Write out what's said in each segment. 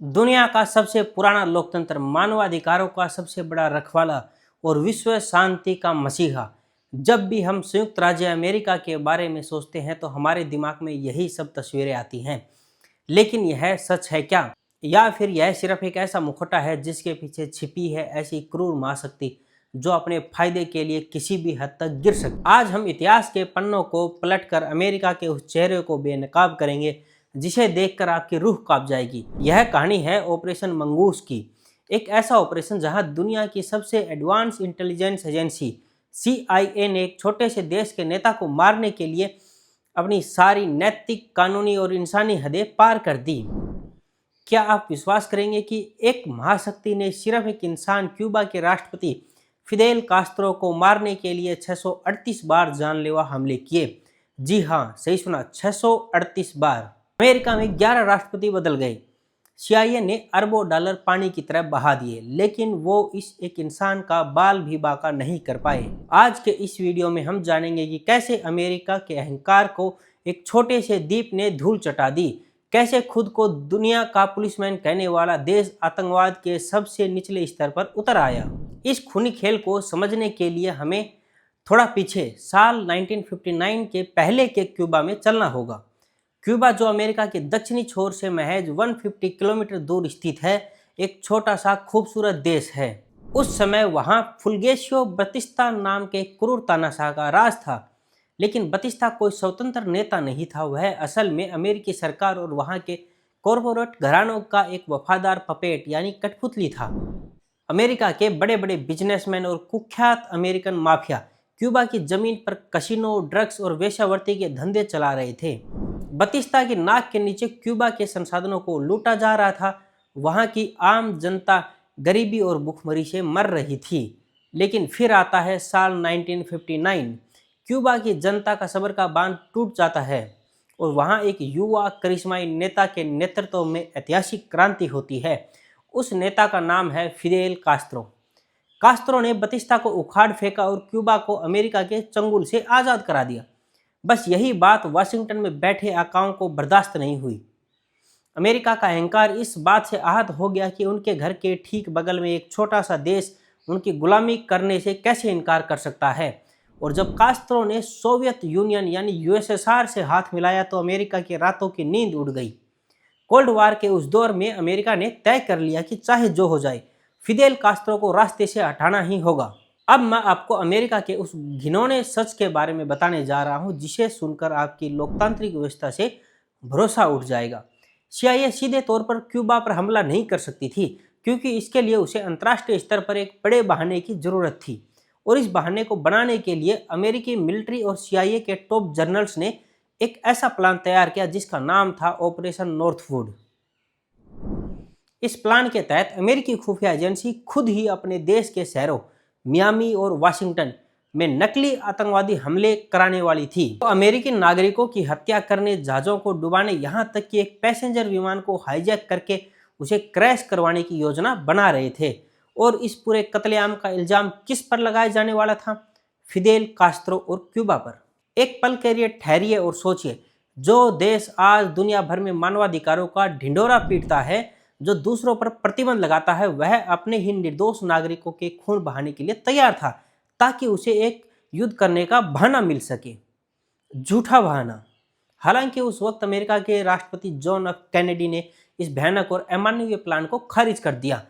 दुनिया का सबसे पुराना लोकतंत्र, मानवाधिकारों का सबसे बड़ा रखवाला और विश्व शांति का मसीहा। जब भी हम संयुक्त राज्य अमेरिका के बारे में सोचते हैं तो हमारे दिमाग में यही सब तस्वीरें आती हैं। लेकिन यह सच है क्या, या फिर यह सिर्फ एक ऐसा मुखौटा है जिसके पीछे छिपी है ऐसी क्रूर महाशक्ति जो अपने फायदे के लिए किसी भी हद तक गिर सकती। आज हम इतिहास के पन्नों को पलटकर अमेरिका के उस चेहरे को बेनकाब करेंगे जिसे देखकर आपकी रूह कांप जाएगी। यह कहानी है ऑपरेशन मंगूस की, एक ऐसा ऑपरेशन जहां दुनिया की सबसे एडवांस इंटेलिजेंस एजेंसी CIA ने एक छोटे से देश के नेता को मारने के लिए अपनी सारी नैतिक, कानूनी और इंसानी हदें पार कर दी। क्या आप विश्वास करेंगे कि एक महाशक्ति ने सिर्फ एक इंसान, क्यूबा के राष्ट्रपति फिदेल कास्त्रो को मारने के लिए 638 बार जानलेवा हमले किए? जी हाँ, सही सुना, 638 बार। अमेरिका में 11 राष्ट्रपति बदल गए, CIA ने अरबों डॉलर पानी की तरह बहा दिए, लेकिन वो इस एक इंसान का बाल भी बाका नहीं कर पाए। आज के इस वीडियो में हम जानेंगे कि कैसे अमेरिका के अहंकार को एक छोटे से द्वीप ने धूल चटा दी, कैसे खुद को दुनिया का पुलिसमैन कहने वाला देश आतंकवाद के सबसे निचले स्तर पर उतर आया। इस खूनी खेल को समझने के लिए हमें थोड़ा पीछे साल 1959 के पहले के क्यूबा में चलना होगा। क्यूबा, जो अमेरिका के दक्षिणी छोर से महज 150 किलोमीटर दूर स्थित है, एक छोटा सा खूबसूरत देश है। उस समय वहां फुल्गेशियो बतिस्ता नाम के क्रूर तानाशाह का राज था, लेकिन बतिस्ता कोई स्वतंत्र नेता नहीं था। वह असल में अमेरिकी सरकार और वहां के कॉरपोरेट घरानों का एक वफादार पपेट यानी कठपुतली था। अमेरिका के बड़े बड़े बिजनेसमैन और कुख्यात अमेरिकन माफिया क्यूबा की जमीन पर कसिनो, ड्रग्स और वेश्यावृत्ति के धंधे चला रहे थे। बतिस्ता की नाक के नीचे क्यूबा के संसाधनों को लूटा जा रहा था। वहां की आम जनता गरीबी और भूखमरी से मर रही थी। लेकिन फिर आता है साल 1959। क्यूबा की जनता का सब्र का बांध टूट जाता है और वहां एक युवा करिश्माई नेता के नेतृत्व में ऐतिहासिक क्रांति होती है। उस नेता का नाम है फिदेल कास्त्रो। कास्त्रो ने बतिस्ता को उखाड़ फेंका और क्यूबा को अमेरिका के चंगुल से आज़ाद करा दिया। बस यही बात वाशिंगटन में बैठे आकाओं को बर्दाश्त नहीं हुई। अमेरिका का अहंकार इस बात से आहत हो गया कि उनके घर के ठीक बगल में एक छोटा सा देश उनकी गुलामी करने से कैसे इनकार कर सकता है। और जब कास्त्रो ने सोवियत यूनियन यानी USSR से हाथ मिलाया तो अमेरिका की रातों की नींद उड़ गई। कोल्ड वार के उस दौर में अमेरिका ने तय कर लिया कि चाहे जो हो जाए, फिदेल कास्त्रो को रास्ते से हटाना ही होगा। अब मैं आपको अमेरिका के उस घिनौने सच के बारे में बताने जा रहा हूं जिसे सुनकर आपकी लोकतांत्रिक व्यवस्था से भरोसा उठ जाएगा। CIA सीधे तौर पर क्यूबा पर हमला नहीं कर सकती थी, क्योंकि इसके लिए उसे अंतर्राष्ट्रीय स्तर पर एक बड़े बहाने की जरूरत थी। और इस बहाने को बनाने के लिए अमेरिकी मिलिट्री और CIA के टॉप जनरल्स ने एक ऐसा प्लान तैयार किया जिसका नाम था ऑपरेशन नॉर्थवुड। इस प्लान के तहत अमेरिकी खुफिया एजेंसी खुद ही अपने देश के शहरों मियामी और वाशिंगटन में नकली आतंकवादी हमले कराने वाली थी। तो अमेरिकी नागरिकों की हत्या करने, जहाजों को डुबाने, यहां तक कि एक पैसेंजर विमान को हाईजैक करके उसे क्रैश करवाने की योजना बना रहे थे। और इस पूरे कत्लेआम का इल्जाम किस पर लगाया जाने वाला था? फिदेल कास्त्रो और क्यूबा पर। एक पल के लिए ठहरिए और सोचिए, जो देश आज दुनिया भर में मानवाधिकारों का ढिंढोरा पीटता है, जो दूसरों पर प्रतिबंध लगाता है, वह अपने ही निर्दोष नागरिकों के खून बहाने के लिए तैयार था ताकि उसे एक युद्ध करने का बहाना मिल सके। झूठा बहाना। हालांकि उस वक्त अमेरिका के राष्ट्रपति जॉन एफ कैनेडी ने इस भयानक और अमानवीय प्लान को खारिज कर दिया,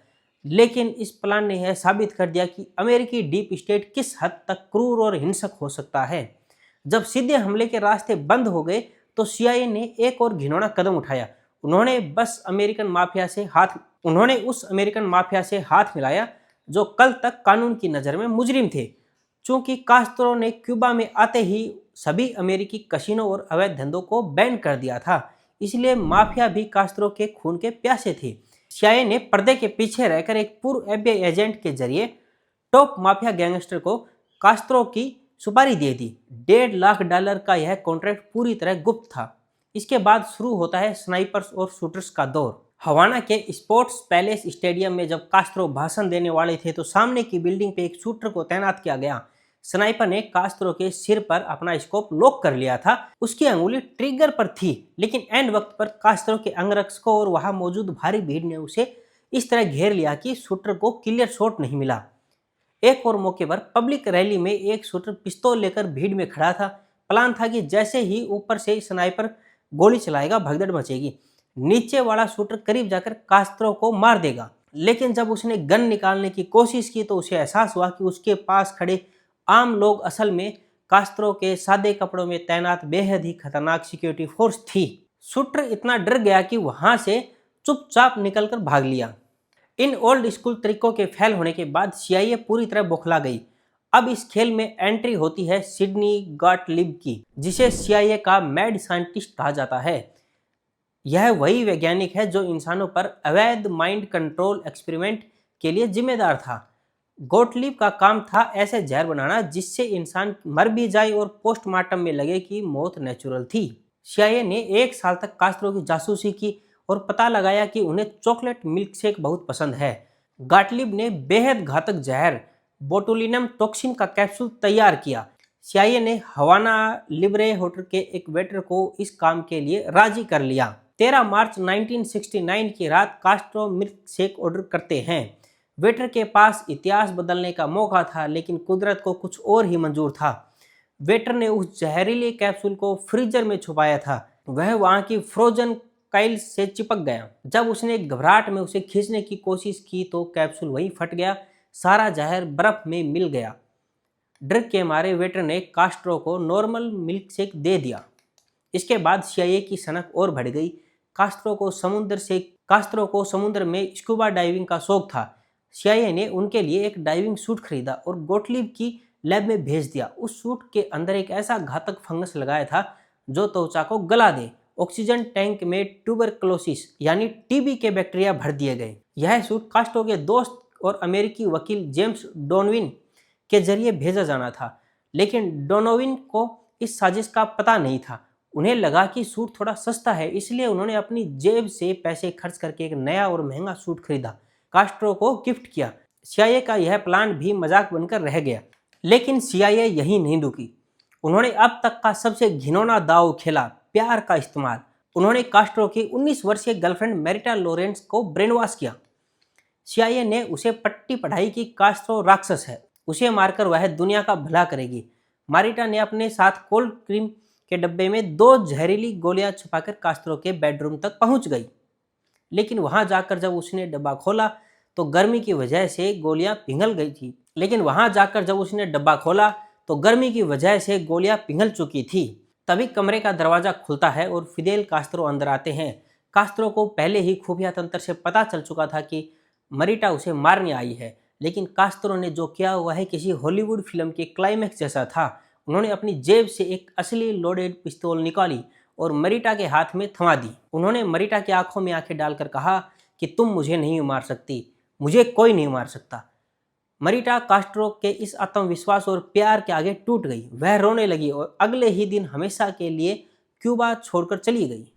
लेकिन इस प्लान ने यह साबित कर दिया कि अमेरिकी डीप स्टेट किस हद तक क्रूर और हिंसक हो सकता है। जब सीधे हमले के रास्ते बंद हो गए तो CIA ने एक और घिनौना कदम उठाया। उन्होंने उस अमेरिकन माफिया से हाथ मिलाया जो कल तक कानून की नज़र में मुजरिम थे। चूंकि कास्त्रो ने क्यूबा में आते ही सभी अमेरिकी कसिनो और अवैध धंधों को बैन कर दिया था, इसलिए माफिया भी कास्त्रो के खून के प्यासे थे। CIA ने पर्दे के पीछे रहकर एक पूर्व FBI एजेंट के जरिए टॉप माफिया गैंगस्टर को कास्त्रो की सुपारी दे दी। $1.5 लाख का यह कॉन्ट्रैक्ट पूरी तरह गुप्त था। इसके बाद शुरू होता है स्नाइपर्स और शूटर्स का दौर। हवाना के स्पोर्ट्स पैलेस स्टेडियम में जब कास्त्रो भाषण देने वाले थे तो सामने की बिल्डिंग पे एक शूटर को तैनात किया गया। स्नाइपर ने कास्त्रो के सिर पर अपना स्कोप लॉक कर लिया था। उसकी अंगुली ट्रिगर पर थी, लेकिन एंड वक्त पर कास्त्रो के अंगरक्षकों और वहां मौजूद भारी भीड़ ने उसे इस तरह घेर लिया कि शूटर को क्लियर शॉट नहीं मिला। एक और मौके पर पब्लिक रैली में एक शूटर पिस्तौल लेकर भीड़ में खड़ा था। प्लान था कि जैसे ही ऊपर से स्नाइपर गोली चलाएगा भगदड़ मचेगी, नीचे वाला शूटर करीब जाकर कास्त्रो को मार देगा। लेकिन जब उसने गन निकालने की कोशिश की तो उसे एहसास हुआ कि उसके पास खड़े आम लोग असल में कास्त्रो के सादे कपड़ों में तैनात बेहद ही खतरनाक सिक्योरिटी फोर्स थी। शूटर इतना डर गया कि वहां से चुपचाप निकलकर भाग लिया। इन ओल्ड स्कूल तरीकों के फेल होने के बाद CIA पूरी तरह बौखला गई। अब इस खेल में एंट्री होती है सिडनी गॉटलिब की, जिसे CIA का मैड साइंटिस्ट कहा जाता है। यह वही वैज्ञानिक है जो इंसानों पर अवैध माइंड कंट्रोल एक्सपेरिमेंट के लिए जिम्मेदार था। गोटलिब का काम था ऐसे जहर बनाना जिससे इंसान मर भी जाए और पोस्टमार्टम में लगे कि मौत नेचुरल थी। CIA ने 1 साल तक कास्त्रो की जासूसी की और पता लगाया कि उन्हें चॉकलेट मिल्क शेक बहुत पसंद है। गॉटलिब ने बेहद घातक जहर बोटुलिनम टॉक्सिन का कैप्सूल तैयार किया। CIA ने हवाना लिब्रे होटल के एक वेटर को इस काम के लिए राजी कर लिया। 13 मार्च 1969 की रात कास्ट्रो मिल्क शेक ऑर्डर करते हैं। वेटर के पास इतिहास बदलने का मौका था, लेकिन कुदरत को कुछ और ही मंजूर था। वेटर ने उस जहरीले कैप्सूल को फ्रीजर में छुपाया था। वह वहां की फ्रोजन काइल से चिपक गया। जब उसने घबराहट में उसे खींचने की कोशिश की तो कैप्सूल वहीं फट गया। सारा जहर बर्फ में मिल गया। डर के मारे वेटर ने कास्ट्रो को नॉर्मल मिल्क शेक दे दिया। इसके बाद CIA की सनक और बढ़ गई। कास्ट्रो को समुद्र में स्कूबा डाइविंग का शौक था। CIA ने उनके लिए एक डाइविंग सूट खरीदा और गोटलिब की लैब में भेज दिया। उस सूट के अंदर एक ऐसा घातक फंगस लगाया था जो त्वचा को गला दे। ऑक्सीजन टैंक में ट्यूबरकुलोसिस यानी TB के बैक्टीरिया भर दिए गए। यह सूट कास्ट्रो के दोस्त और अमेरिकी वकील जेम्स डोनोविन के जरिए भेजा जाना था, लेकिन डोनोविन को इस साजिश का पता नहीं था। उन्हें लगा कि सूट थोड़ा सस्ता है, इसलिए उन्होंने अपनी जेब से पैसे खर्च करके एक नया और महंगा सूट खरीदा, कास्ट्रो को गिफ्ट किया। CIA का यह प्लान भी मजाक बनकर रह गया, लेकिन CIA यही नहीं रुकी। उन्होंने अब तक का सबसे घिनौना दांव खेला, प्यार का इस्तेमाल। उन्होंने कास्ट्रो की 19 वर्षीय गर्लफ्रेंड मैरिटा लोरेंस को ब्रेनवॉश किया। CIA ने उसे पट्टी पढ़ाई कि कास्ट्रो राक्षस है, उसे मारकर वह दुनिया का भला करेगी। मारिटा ने अपने साथ कोल्ड क्रीम के डब्बे में 2 जहरीली गोलियां छुपाकर कास्ट्रो के बेडरूम तक पहुंच गई। लेकिन वहां जाकर जब उसने डब्बा खोला तो गर्मी की वजह से गोलियां पिघल चुकी थी। तभी कमरे का दरवाजा खुलता है और फिदेल कास्त्रो अंदर आते हैं। कास्त्रो को पहले ही खुफिया तंत्र से पता चल चुका था कि मरिटा उसे मारने आई है, लेकिन कास्त्रो ने जो किया वह किसी हॉलीवुड फिल्म के क्लाइमैक्स जैसा था। उन्होंने अपनी जेब से एक असली लोडेड पिस्तौल निकाली और मरिटा के हाथ में थमा दी। उन्होंने मरिटा की आंखों में आंखें डालकर कहा कि तुम मुझे नहीं मार सकती, मुझे कोई नहीं मार सकता। मरिटा कास्ट्रो के इस आत्मविश्वास और प्यार के आगे टूट गई। वह रोने लगी और अगले ही दिन हमेशा के लिए क्यूबा छोड़कर चली गई।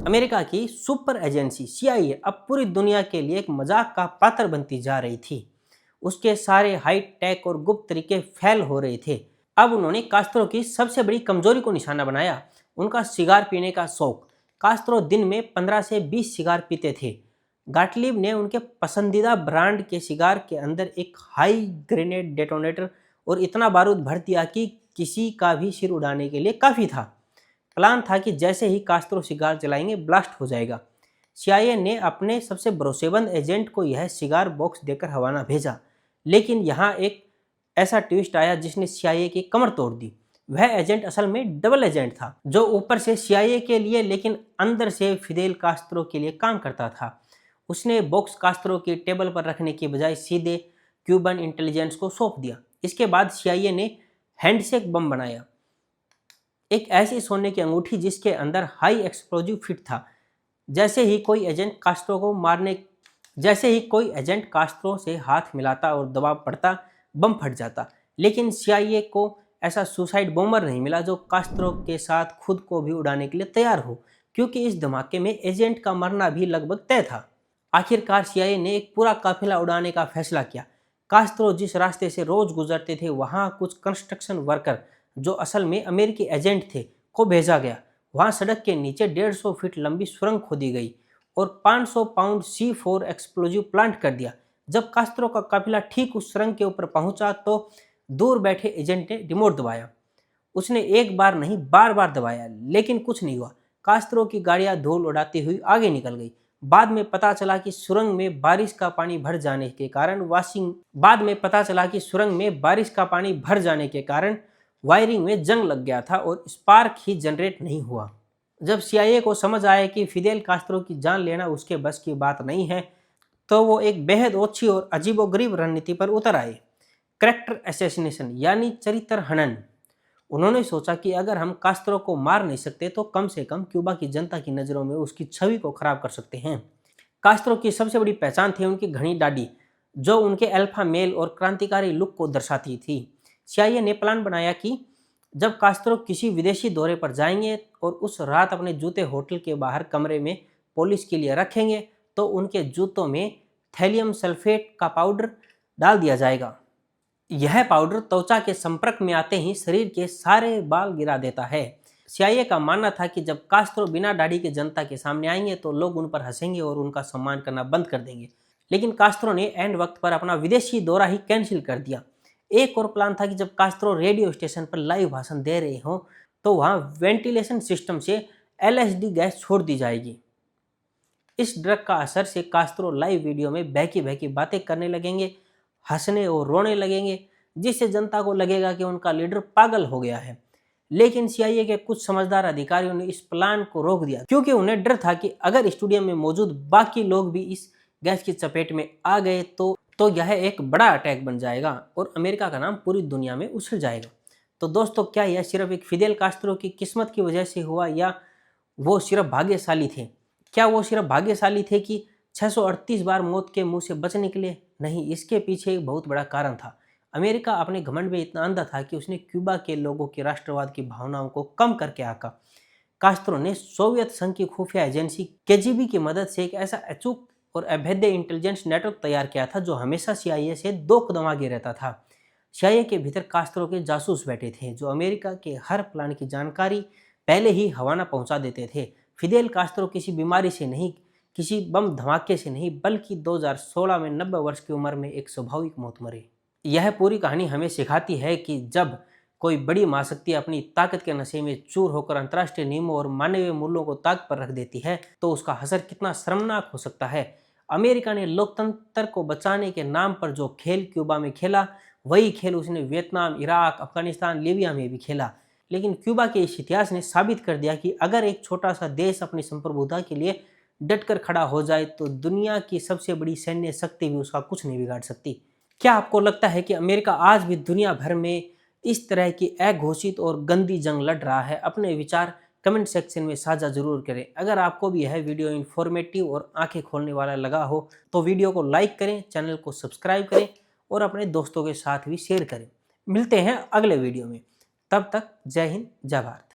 अमेरिका की सुपर एजेंसी CIA अब पूरी दुनिया के लिए एक मजाक का पात्र बनती जा रही थी। उसके सारे हाई टेक और गुप्त तरीके फेल हो रहे थे। अब उन्होंने कास्त्रो की सबसे बड़ी कमजोरी को निशाना बनाया, उनका सिगार पीने का शौक। कास्त्रो दिन में 15 से 20 सिगार पीते थे। गॉटलिब ने उनके पसंदीदा ब्रांड के सिगार के अंदर एक हाई ग्रेनेड डेटोनेटर और इतना बारूद भर दिया कि किसी का भी सिर उड़ाने के लिए काफ़ी था। प्लान था कि जैसे ही कास्त्रो सिगार जलाएंगे ब्लास्ट हो जाएगा। CIA ने अपने सबसे भरोसेमंद एजेंट को यह सिगार बॉक्स देकर हवाना भेजा, लेकिन यहाँ एक ऐसा ट्विस्ट आया जिसने CIA की कमर तोड़ दी। वह एजेंट असल में डबल एजेंट था, जो ऊपर से CIA के लिए लेकिन अंदर से फिदेल कास्त्रो के लिए काम करता था। उसने बॉक्स कास्त्रो की टेबल पर रखने की बजाय सीधे क्यूबन इंटेलिजेंस को सौंप दिया। इसके बाद CIA ने हैंडशेक बम बनाया, एक ऐसी सोने की अंगूठी जिसके अंदर हाई एक्सप्लोजिव फिट था। जैसे ही कोई एजेंट कास्त्रो से हाथ मिलाता और दबाव पड़ता, बम फट जाता। लेकिन CIA को ऐसा सुसाइड बॉम्बर नहीं मिला जो कास्त्रो के साथ खुद को भी उड़ाने के लिए तैयार हो, क्योंकि इस धमाके में एजेंट का मरना भी लगभग तय था। आखिरकार CIA ने एक पूरा काफिला उड़ाने का फैसला किया। कास्त्रो जिस रास्ते से रोज गुजरते थे वहां कुछ कंस्ट्रक्शन वर्कर, जो असल में अमेरिकी एजेंट थे, को भेजा गया। वहां सड़क के नीचे 150 फीट लंबी सुरंग खोदी गई और 500 पाउंड C4 एक्सप्लोजिव प्लांट कर दिया। जब कास्त्रो का काफिला ठीक उस सुरंग के ऊपर पहुंचा तो दूर बैठे एजेंट ने रिमोट दबाया। उसने एक बार नहीं बार बार दबाया, लेकिन कुछ नहीं हुआ। कास्त्रो की गाड़ियां धूल उड़ाती हुई आगे निकल गई। बाद में पता चला कि सुरंग में बारिश का पानी भर जाने के कारण वायरिंग में जंग लग गया था और स्पार्क ही जनरेट नहीं हुआ। जब CIA को समझ आया कि फिदेल कास्त्रो की जान लेना उसके बस की बात नहीं है, तो वो एक बेहद ओछी और अजीबोगरीब रणनीति पर उतर आए, कैरेक्टर असैसिनेशन यानी चरित्र हनन। उन्होंने सोचा कि अगर हम कास्त्रो को मार नहीं सकते तो कम से कम क्यूबा की जनता की नज़रों में उसकी छवि को खराब कर सकते हैं। कास्त्रो की सबसे बड़ी पहचान थी उनकी घनी दाढ़ी, जो उनके अल्फा मेल और क्रांतिकारी लुक को दर्शाती थी। CIA ने प्लान बनाया कि जब कास्त्रो किसी विदेशी दौरे पर जाएंगे और उस रात अपने जूते होटल के बाहर कमरे में पॉलिश के लिए रखेंगे, तो उनके जूतों में थैलियम सल्फेट का पाउडर डाल दिया जाएगा। यह पाउडर त्वचा के संपर्क में आते ही शरीर के सारे बाल गिरा देता है। CIA का मानना था कि जब कास्त्रो बिना दाढ़ी के जनता के सामने आएंगे तो लोग उन पर हंसेंगे और उनका सम्मान करना बंद कर देंगे। लेकिन कास्त्रो ने एंड वक्त पर अपना विदेशी दौरा ही कैंसिल कर दिया। एक और प्लान था कि जब कास्त्रो रेडियो स्टेशन पर लाइव भाषण दे रहे हों तो वहां वेंटिलेशन सिस्टम से LSD गैस छोड़ दी जाएगी। इस ड्रग का असर से कास्त्रो लाइव वीडियो में बहकी बहकी बातें करने लगेंगे, हंसने और रोने लगेंगे, जिससे जनता को लगेगा कि उनका लीडर पागल हो गया है। लेकिन CIA के कुछ समझदार अधिकारियों ने इस प्लान को रोक दिया, क्योंकि उन्हें डर था कि अगर स्टेडियम में मौजूद बाकी लोग भी इस गैस की चपेट में आ गए तो यह एक बड़ा अटैक बन जाएगा और अमेरिका का नाम पूरी दुनिया में उछल जाएगा। तो दोस्तों, क्या यह सिर्फ एक फिदेल कास्त्रो की किस्मत की वजह से हुआ या वो सिर्फ भाग्यशाली थे? क्या वो सिर्फ भाग्यशाली थे कि 638 बार मौत के मुंह से बच निकले? नहीं, इसके पीछे एक बहुत बड़ा कारण था। अमेरिका अपने घमंड में इतना अंधा था कि उसने क्यूबा के लोगों की राष्ट्रवाद की भावनाओं को कम करके आका। कास्त्रो ने सोवियत संघ की खुफिया एजेंसी KGB की मदद से एक ऐसा अचूक और अभेद्य इंटेलिजेंस नेटवर्क तैयार किया था जो हमेशा CIA से 2 कदम आगे रहता था। CIA के भीतर कास्त्रो के जासूस बैठे थे जो अमेरिका के हर प्लान की जानकारी पहले ही हवाना पहुंचा देते थे। फिदेल कास्त्रो किसी बीमारी से नहीं, किसी बम धमाके से नहीं, बल्कि 2016 में 90 वर्ष की उम्र में एक स्वाभाविक मौत मरे। यह पूरी कहानी हमें सिखाती है कि जब कोई बड़ी महाशक्ति अपनी ताकत के नशे में चूर होकर अंतर्राष्ट्रीय नियमों और मानवीय मूल्यों को ताक पर रख देती है तो उसका असर कितना शर्मनाक हो सकता है। अमेरिका ने लोकतंत्र को बचाने के नाम पर जो खेल क्यूबा में खेला, वही खेल उसने वियतनाम, इराक, अफगानिस्तान, लीबिया में भी खेला। लेकिन क्यूबा के इस इतिहास ने साबित कर दिया कि अगर एक छोटा सा देश अपनी संप्रभुता के लिए डटकर खड़ा हो जाए तो दुनिया की सबसे बड़ी सैन्य शक्ति भी उसका कुछ नहीं बिगाड़ सकती। क्या आपको लगता है कि अमेरिका आज भी दुनिया भर में इस तरह की अघोषित और गंदी जंग लड़ रहा है? अपने विचार कमेंट सेक्शन में साझा जरूर करें। अगर आपको भी यह वीडियो इन्फॉर्मेटिव और आंखें खोलने वाला लगा हो तो वीडियो को लाइक करें, चैनल को सब्सक्राइब करें और अपने दोस्तों के साथ भी शेयर करें। मिलते हैं अगले वीडियो में, तब तक जय हिंद, जय भारत।